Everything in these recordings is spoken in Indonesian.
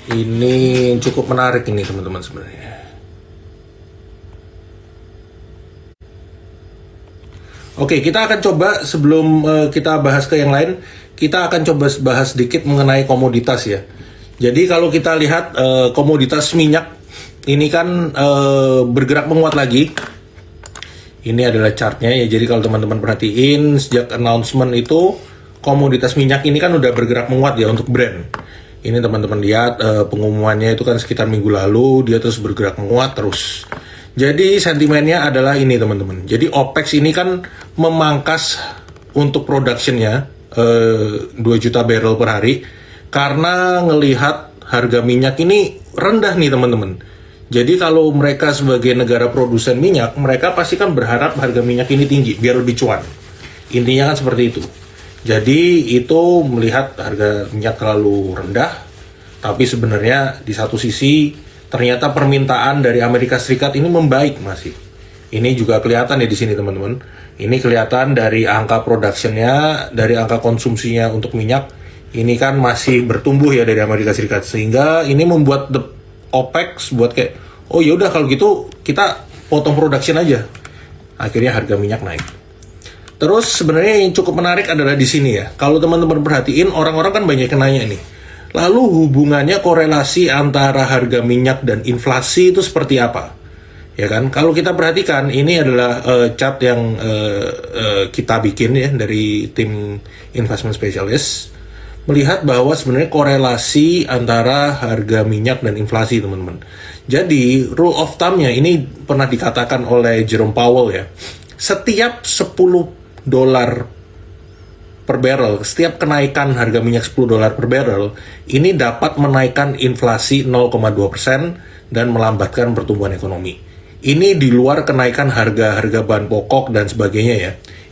Ini cukup menarik ini teman-teman sebenarnya. Oke, kita akan coba sebelum kita bahas ke yang lain, kita akan coba bahas sedikit mengenai komoditas ya. Jadi kalau kita lihat komoditas minyak ini kan bergerak menguat lagi. Ini adalah chartnya ya. Jadi kalau teman-teman perhatiin sejak announcement itu komoditas minyak ini kan udah bergerak menguat ya untuk Brent. Ini teman-teman lihat pengumumannya itu kan sekitar minggu lalu dia terus bergerak menguat terus. Jadi sentimennya adalah ini teman-teman. Jadi OPEC ini kan memangkas untuk productionnya 2 juta barrel per hari karena ngelihat harga minyak ini rendah nih teman-teman. Jadi kalau mereka sebagai negara produsen minyak, mereka pasti kan berharap harga minyak ini tinggi biar lebih cuan. Intinya kan seperti itu. Jadi itu melihat harga minyak terlalu rendah, tapi sebenarnya di satu sisi ternyata permintaan dari Amerika Serikat ini membaik masih. Ini juga kelihatan ya di sini teman-teman. Ini kelihatan dari angka productionnya, dari angka konsumsinya untuk minyak. Ini kan masih bertumbuh ya dari Amerika Serikat, sehingga ini membuat OPEC buat kayak, oh ya udah kalau gitu kita potong production aja. Akhirnya harga minyak naik. Terus sebenarnya yang cukup menarik adalah di sini ya. Kalau teman-teman perhatiin, orang-orang kan banyak yang nanya nih. Lalu hubungannya korelasi antara harga minyak dan inflasi itu seperti apa? Ya kan? Kalau kita perhatikan, ini adalah chart yang kita bikin ya dari tim investment specialist, melihat bahwa sebenarnya korelasi antara harga minyak dan inflasi teman-teman. Jadi rule of thumb-nya ini pernah dikatakan oleh Jerome Powell ya. Setiap 10 dolar per barrel, setiap kenaikan harga minyak 10 dolar per barrel, ini dapat menaikkan inflasi 0,2% dan melambatkan pertumbuhan ekonomi. Ini di luar kenaikan harga-harga bahan pokok dan sebagainya ya.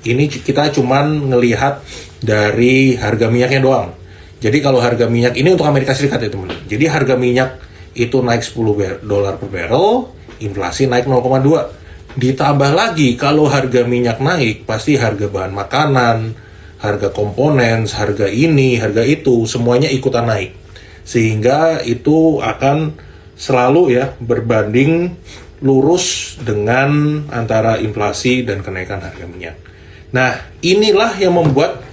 Ini kita cuman ngelihat dari harga minyaknya doang. Jadi kalau harga minyak ini untuk Amerika Serikat ya teman-teman. Jadi harga minyak itu naik 10 dolar per barrel, inflasi naik 0,2. Ditambah lagi kalau harga minyak naik, pasti harga bahan makanan, harga komponen, harga ini, harga itu, semuanya ikutan naik. Sehingga itu akan selalu ya berbanding lurus dengan antara inflasi dan kenaikan harga minyak. Nah, inilah yang membuat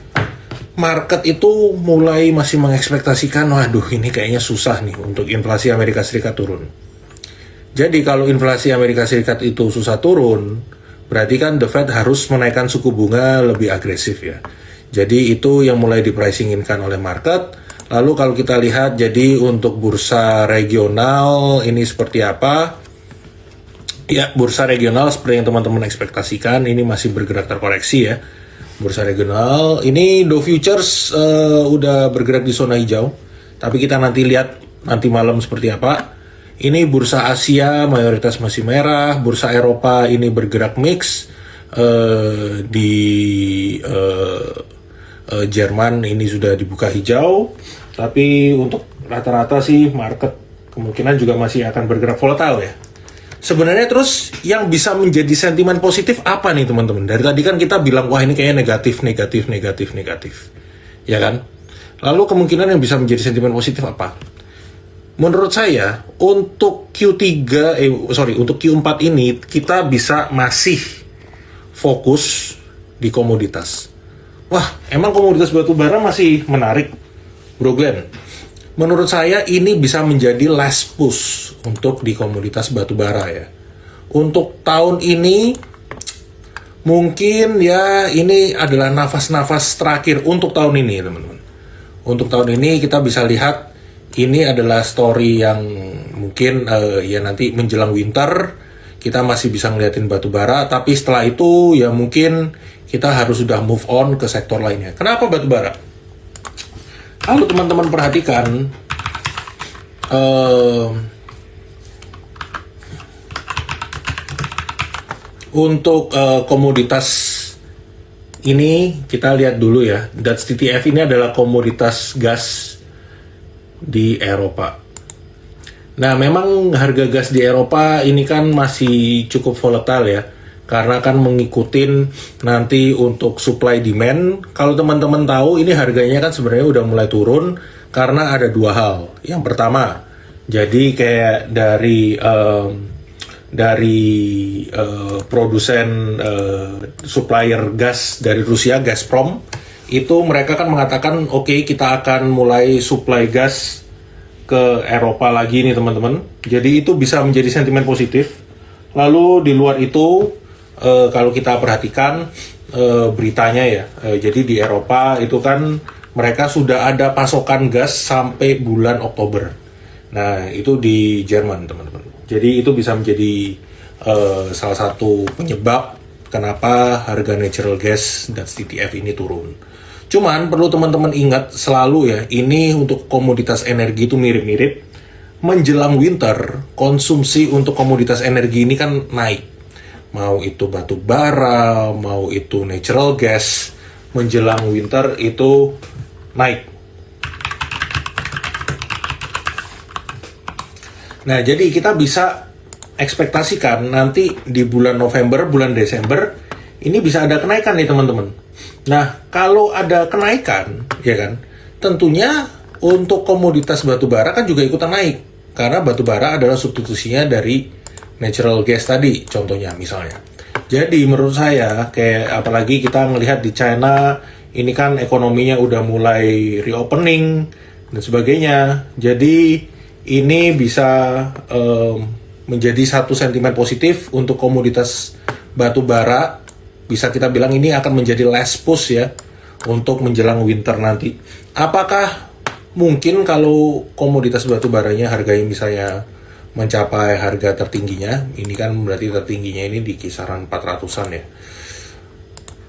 market itu mulai masih mengekspektasikan, waduh ini kayaknya susah nih untuk inflasi Amerika Serikat turun. Jadi kalau inflasi Amerika Serikat itu susah turun, berarti kan The Fed harus menaikkan suku bunga lebih agresif ya. Jadi itu yang mulai di-pricing-inkan oleh market. Lalu kalau kita lihat jadi untuk bursa regional ini seperti apa? Ya, bursa regional seperti yang teman-teman ekspektasikan, ini masih bergerak terkoreksi ya. Bursa regional, ini Dow Futures udah bergerak di zona hijau. Tapi kita nanti lihat nanti malam seperti apa. Ini bursa Asia mayoritas masih merah, bursa Eropa ini bergerak mix. Di Jerman ini sudah dibuka hijau. Tapi untuk rata-rata sih market kemungkinan juga masih akan bergerak volatile ya. Sebenarnya terus yang bisa menjadi sentimen positif apa nih teman-teman? Dari tadi kan kita bilang wah ini kayaknya negatif. Ya kan? Lalu kemungkinan yang bisa menjadi sentimen positif apa? Menurut saya untuk untuk Q4 ini kita bisa masih fokus di komoditas. Wah, emang komoditas batu bara masih menarik, Bro Glenn? Menurut saya ini bisa menjadi last push untuk di komoditas batu bara ya. Untuk tahun ini mungkin ya ini adalah nafas-nafas terakhir untuk tahun ini teman-teman. Untuk tahun ini kita bisa lihat ini adalah story yang mungkin ya nanti menjelang winter kita masih bisa ngeliatin batu bara. Tapi setelah itu ya mungkin kita harus sudah move on ke sektor lainnya. Kenapa batu bara? Kalau teman-teman perhatikan, untuk komoditas ini kita lihat dulu ya. DAX TTF ini adalah komoditas gas di Eropa. Nah, memang harga gas di Eropa ini kan masih cukup volatile ya. Karena kan mengikutin nanti untuk supply demand. Kalau teman-teman tahu ini harganya kan sebenarnya udah mulai turun karena ada dua hal. Yang pertama, Jadi kayak dari produsen supplier gas dari Rusia, Gazprom, itu mereka kan mengatakan oke, kita akan mulai supply gas ke Eropa lagi nih teman-teman. Jadi itu bisa menjadi sentimen positif. Lalu di luar itu kalau kita perhatikan beritanya ya, jadi di Eropa itu kan mereka sudah ada pasokan gas sampai bulan Oktober. Nah itu di Jerman teman-teman. Jadi itu bisa menjadi salah satu penyebab kenapa harga natural gas dan TTF ini turun. Cuman perlu teman-teman ingat selalu ya, ini untuk komoditas energi itu mirip-mirip. Menjelang winter, konsumsi untuk komoditas energi ini kan naik. Mau itu batu bara, mau itu natural gas, menjelang winter itu naik. Nah, jadi kita bisa ekspektasikan nanti di bulan November, bulan Desember, ini bisa ada kenaikan nih teman-teman. Nah, kalau ada kenaikan, ya kan, tentunya untuk komoditas batu bara kan juga ikutan naik. Karena batu bara adalah substitusinya dari natural gas tadi, contohnya misalnya. Jadi menurut saya, kayak apalagi kita melihat di China, ini kan ekonominya udah mulai reopening, dan sebagainya. Jadi ini bisa menjadi satu sentimen positif untuk komoditas batu bara. Bisa kita bilang ini akan menjadi last push ya untuk menjelang winter nanti. Apakah mungkin kalau komoditas batu baranya harganya misalnya mencapai harga tertingginya, ini kan berarti tertingginya ini di kisaran 400-an ya.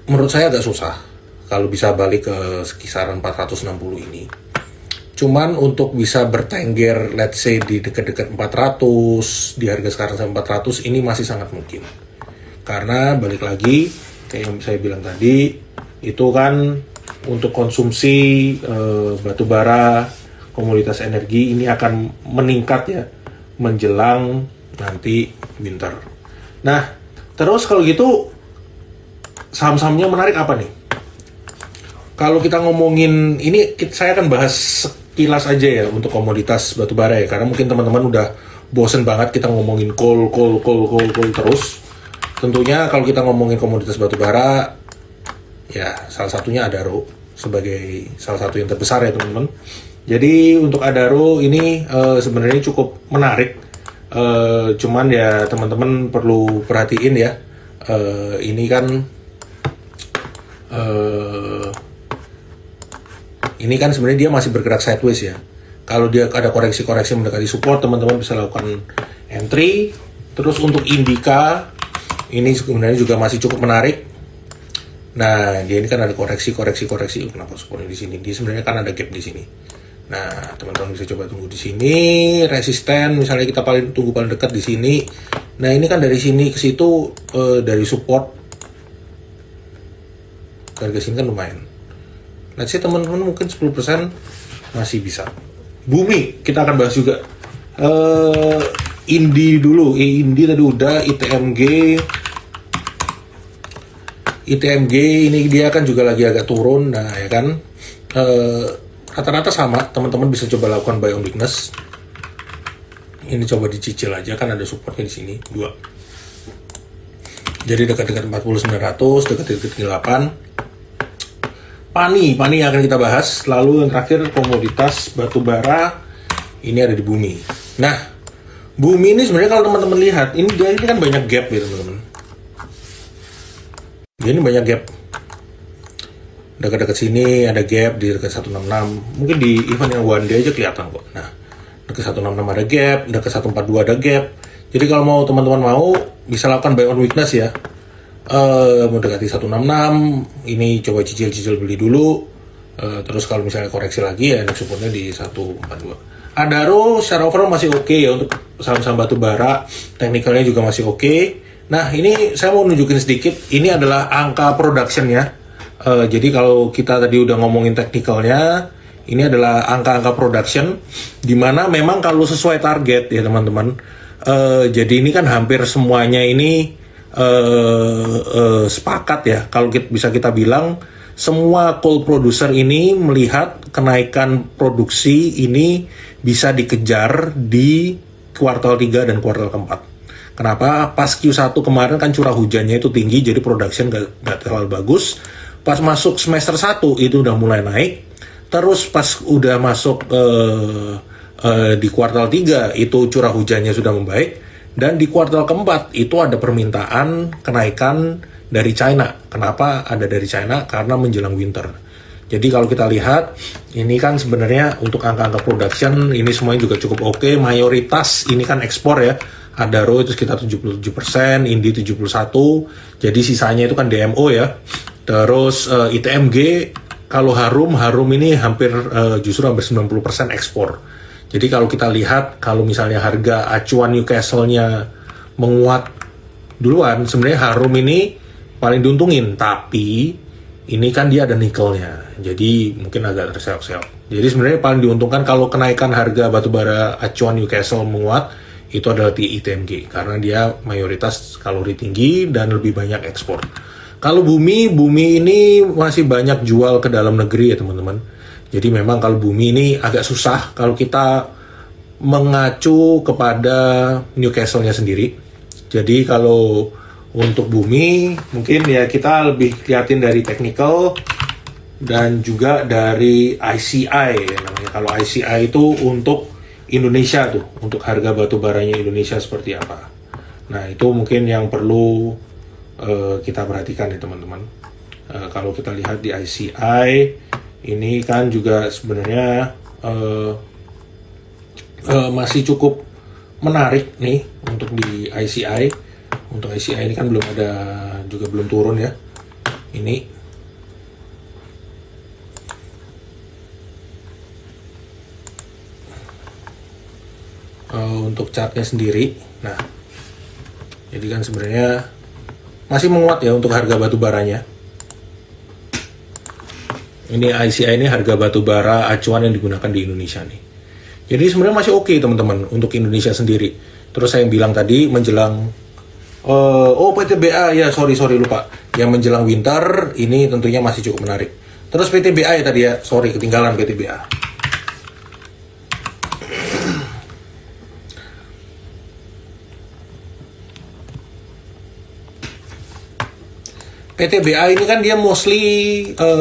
Menurut saya agak susah kalau bisa balik ke kisaran 460 ini. Cuman untuk bisa bertengger let's say di dekat-dekat 400, di harga sekarang sampai 400 ini masih sangat mungkin. Karena balik lagi kayak yang saya bilang tadi, itu kan untuk konsumsi batu bara, komoditas energi ini akan meningkat ya menjelang nanti winter. Nah, terus kalau gitu saham-sahamnya menarik apa nih? Kalau kita ngomongin ini, saya akan bahas sekilas aja ya untuk komoditas batu bara ya, karena mungkin teman-teman udah bosen banget kita ngomongin coal terus. Tentunya kalau kita ngomongin komoditas batu bara, ya salah satunya Adaro sebagai salah satu yang terbesar ya teman-teman. Jadi untuk Adaro ini sebenarnya cukup menarik, cuman ya teman-teman perlu perhatiin ya, ini kan sebenarnya dia masih bergerak sideways ya. Kalau dia ada koreksi-koreksi mendekati support, teman-teman bisa lakukan entry. Terus untuk Indika ini sebenarnya juga masih cukup menarik. Nah, dia ini kan ada koreksi. Kenapa supportnya di sini? Dia sebenarnya kan ada gap di sini. Nah, teman-teman bisa coba tunggu di sini. Resisten, misalnya kita tunggu paling dekat di sini. Nah, ini kan dari sini ke situ dari support. Harga sini kan lumayan. Let's say teman-teman mungkin 10% masih bisa. Bumi kita akan bahas juga. Indi dulu, Indi tadi udah, ITMG ini dia kan juga lagi agak turun, nah ya kan, rata-rata sama, teman-teman bisa coba lakukan buy on weakness. Ini coba dicicil aja, kan ada supportnya di sini 2. Jadi dekat-dekat 4900, dekat-dekat 8. Pani akan kita bahas. Lalu yang terakhir komoditas batu bara, ini ada di Bumi. Nah, Bumi ini sebenarnya kalau teman-teman lihat, ini kan banyak gap ya teman-teman. Dia ini banyak gap. Dekat-dekat sini ada gap di dekat 166. Mungkin di event yang one day aja kelihatan kok. Nah, dekat 166 ada gap, dekat 142 ada gap. Jadi kalau mau teman-teman mau bisa lakukan buy on weakness ya. Mendekati 166, ini coba cicil beli dulu. Terus kalau misalnya koreksi lagi ya next supportnya di 142. Adaro secara overall masih oke ya untuk saham-saham batu bara, teknikalnya juga masih oke. Nah, ini saya mau nunjukin sedikit, ini adalah angka production ya. Jadi kalau kita tadi udah ngomongin teknikalnya, ini adalah angka-angka production, dimana memang kalau sesuai target ya teman-teman. Jadi ini kan hampir semuanya ini sepakat ya, kalau bisa kita bilang semua coal producer ini melihat kenaikan produksi ini bisa dikejar di kuartal 3 dan kuartal keempat. Kenapa? Pas Q1 kemarin kan curah hujannya itu tinggi, jadi production gak terlalu bagus. Pas masuk semester 1 itu udah mulai naik. Terus pas udah masuk di kuartal 3 itu curah hujannya sudah membaik. Dan di kuartal keempat itu ada permintaan kenaikan dari China. Kenapa ada dari China? Karena menjelang winter. Jadi kalau kita lihat, ini kan sebenarnya untuk angka-angka production ini semuanya juga cukup oke. Mayoritas ini kan ekspor ya. Adaro itu sekitar 77%, Indi 71%, jadi sisanya itu kan DMO ya. Terus ITMG, kalau Harum ini hampir justru hampir 90% ekspor. Jadi kalau kita lihat, kalau misalnya harga acuan Newcastle-nya menguat duluan, sebenarnya Harum ini paling diuntungin, tapi ini kan dia ada nikelnya, jadi mungkin agak terseok-seok. Jadi sebenarnya paling diuntungkan kalau kenaikan harga batubara acuan Newcastle menguat, itu adalah di ITMG karena dia mayoritas kalori tinggi dan lebih banyak ekspor. Kalau bumi ini masih banyak jual ke dalam negeri ya teman-teman. Jadi memang kalau bumi ini agak susah kalau kita mengacu kepada Newcastle-nya sendiri. Jadi kalau untuk bumi mungkin ya kita lebih liatin dari technical dan juga dari ICI ya namanya. Kalau ICI itu untuk Indonesia tuh, untuk harga batu baranya Indonesia seperti apa. Nah itu mungkin yang perlu kita perhatikan ya teman-teman. Kalau kita lihat di ICI, ini kan juga sebenarnya masih cukup menarik nih untuk di ICI. Untuk ICI ini kan belum ada, juga belum turun ya. Ini untuk chartnya sendiri. Nah, jadi kan sebenarnya masih menguat ya untuk harga batu baranya. Ini ICI ini harga batu bara acuan yang digunakan di Indonesia nih. Jadi sebenarnya masih oke teman-teman untuk Indonesia sendiri. Terus saya bilang tadi menjelang PTBA ya, sorry lupa. Yang menjelang winter ini tentunya masih cukup menarik. Terus PTBA ya tadi ya, sorry ketinggalan PTBA. PTBA ini kan dia mostly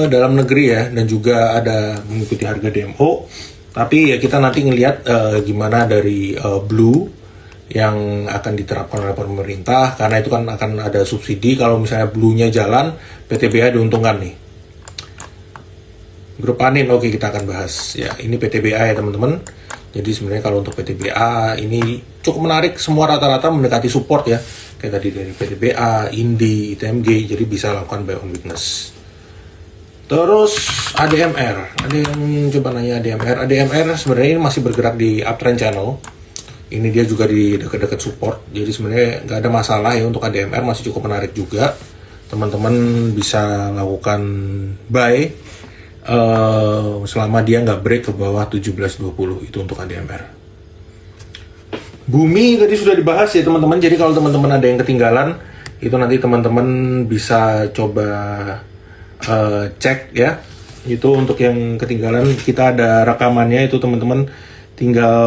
dalam negeri ya, dan juga ada mengikuti harga DMO. Tapi ya kita nanti ngelihat gimana dari Blue yang akan diterapkan oleh pemerintah, karena itu kan akan ada subsidi. Kalau misalnya Blue-nya jalan, PTBA diuntungkan nih. Grup Anin, oke kita akan bahas. Ya ini PTBA ya teman-teman. Jadi sebenarnya kalau untuk PTBA ini cukup menarik, semua rata-rata mendekati support ya. Kayak tadi dari PTBA, Indi, ITMG, jadi bisa lakukan buy on weakness. Terus ADMR, ada yang coba nanya ADMR. ADMR sebenarnya ini masih bergerak di uptrend channel. Ini dia juga di dekat-dekat support, jadi sebenarnya nggak ada masalah ya untuk ADMR, masih cukup menarik juga. Teman-teman bisa lakukan buy selama dia nggak break ke bawah 17.20, itu untuk ADMR. Bumi tadi sudah dibahas ya teman-teman, jadi kalau teman-teman ada yang ketinggalan, itu nanti teman-teman bisa coba cek ya. Itu untuk yang ketinggalan, kita ada rekamannya, itu teman-teman tinggal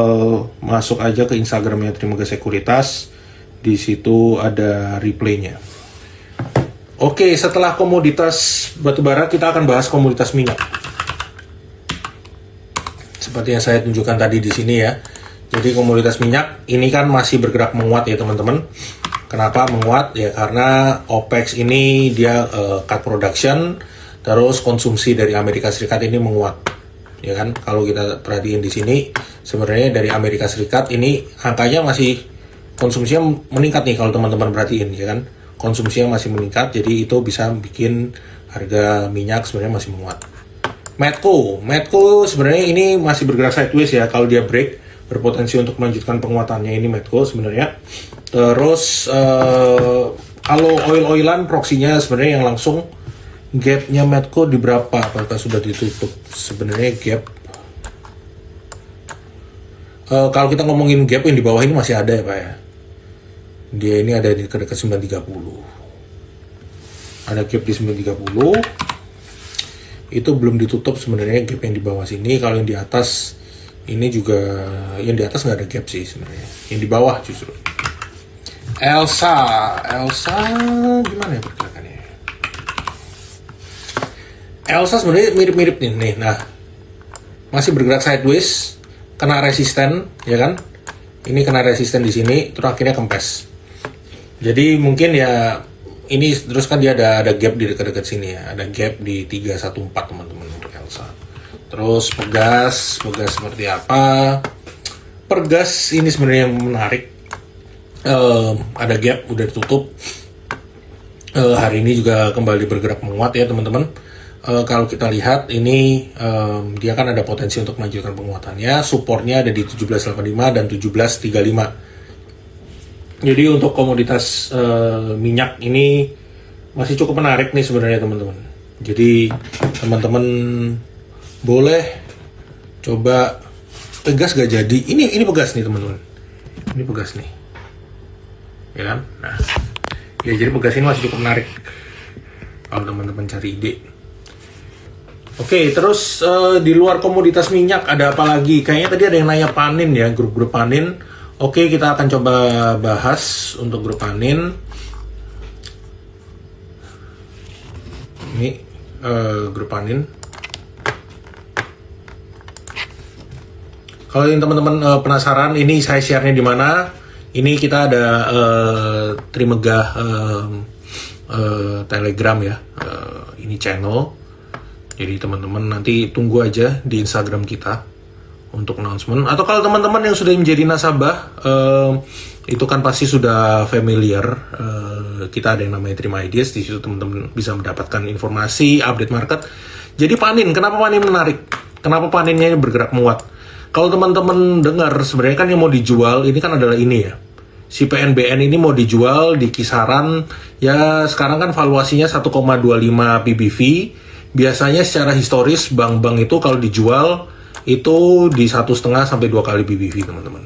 masuk aja ke Instagramnya Trimega Sekuritas, di situ ada replaynya. Oke, setelah komoditas batubara kita akan bahas komoditas minyak. Seperti yang saya tunjukkan tadi di sini ya. Jadi komoditas minyak ini kan masih bergerak menguat ya teman-teman. Kenapa menguat? Ya karena OPEC ini dia cut production, terus konsumsi dari Amerika Serikat ini menguat. Ya kan? Kalau kita perhatiin di sini, sebenarnya dari Amerika Serikat ini angkanya masih konsumsinya meningkat nih kalau teman-teman perhatiin ya kan. Konsumsinya masih meningkat, jadi itu bisa bikin harga minyak sebenarnya masih menguat. Medco sebenarnya ini masih bergerak sideways ya, kalau dia break berpotensi untuk melanjutkan penguatannya ini Medco sebenarnya. Terus kalau oil-oilan proksinya sebenarnya yang langsung gapnya Medco di berapa? Apakah sudah ditutup? Sebenarnya gap kalau kita ngomongin gap yang di bawah ini masih ada ya Pak ya. Dia ini ada di dekat 930. Ada gap di 930. itu belum ditutup sebenarnya gap yang di bawah sini. Kalau yang di atas ini juga, yang di atas nggak ada gap sih sebenarnya, yang di bawah justru. Elsa gimana ya pergerakannya? Elsa sebenarnya mirip-mirip nih. Nah, masih bergerak sideways, kena resisten, ya kan? Ini kena resisten di sini, terus akhirnya kempes. Jadi mungkin ya ini terus kan dia ada gap di dekat-dekat sini ya, ada gap di 314 teman-teman untuk Elsa. Terus Pegas seperti apa? Pegas ini sebenarnya yang menarik. Ada gap udah ditutup. Hari ini juga kembali bergerak menguat ya teman-teman. Kalau kita lihat ini dia kan ada potensi untuk melanjutkan penguatannya. Supportnya ada di 1785 dan 1735. Jadi untuk komoditas minyak ini masih cukup menarik nih sebenarnya teman-teman. Jadi teman-teman boleh coba. Pegas gak jadi. Ini Pegas nih teman-teman. Ini Pegas nih. Ya kan? Nah, ya jadi Pegas ini masih cukup menarik kalau teman-teman cari ide. Oke, terus di luar komoditas minyak ada apa lagi? Kayaknya tadi ada yang nanya panin ya, grup-grup panin. Oke, kita akan coba bahas untuk grup panin. Ini grup panin. Kalau yang teman-teman penasaran, ini saya share-nya di mana? Ini kita ada Trimegah Telegram ya. Ini channel. Jadi teman-teman nanti tunggu aja di Instagram kita untuk announcement. Atau kalau teman-teman yang sudah menjadi nasabah, itu kan pasti sudah familiar. Kita ada yang namanya Trim Ideas, di situ teman-teman bisa mendapatkan informasi, update market. Jadi panin, kenapa panin menarik? Kenapa paninnya bergerak menguat? Kalau teman-teman dengar, sebenarnya kan yang mau dijual ini kan adalah ini ya. Si PNBN ini mau dijual di kisaran, ya sekarang kan valuasinya 1,25 PBV. Biasanya secara historis bank-bank itu kalau dijual itu di 1,5 sampai 2 kali PBV teman-teman.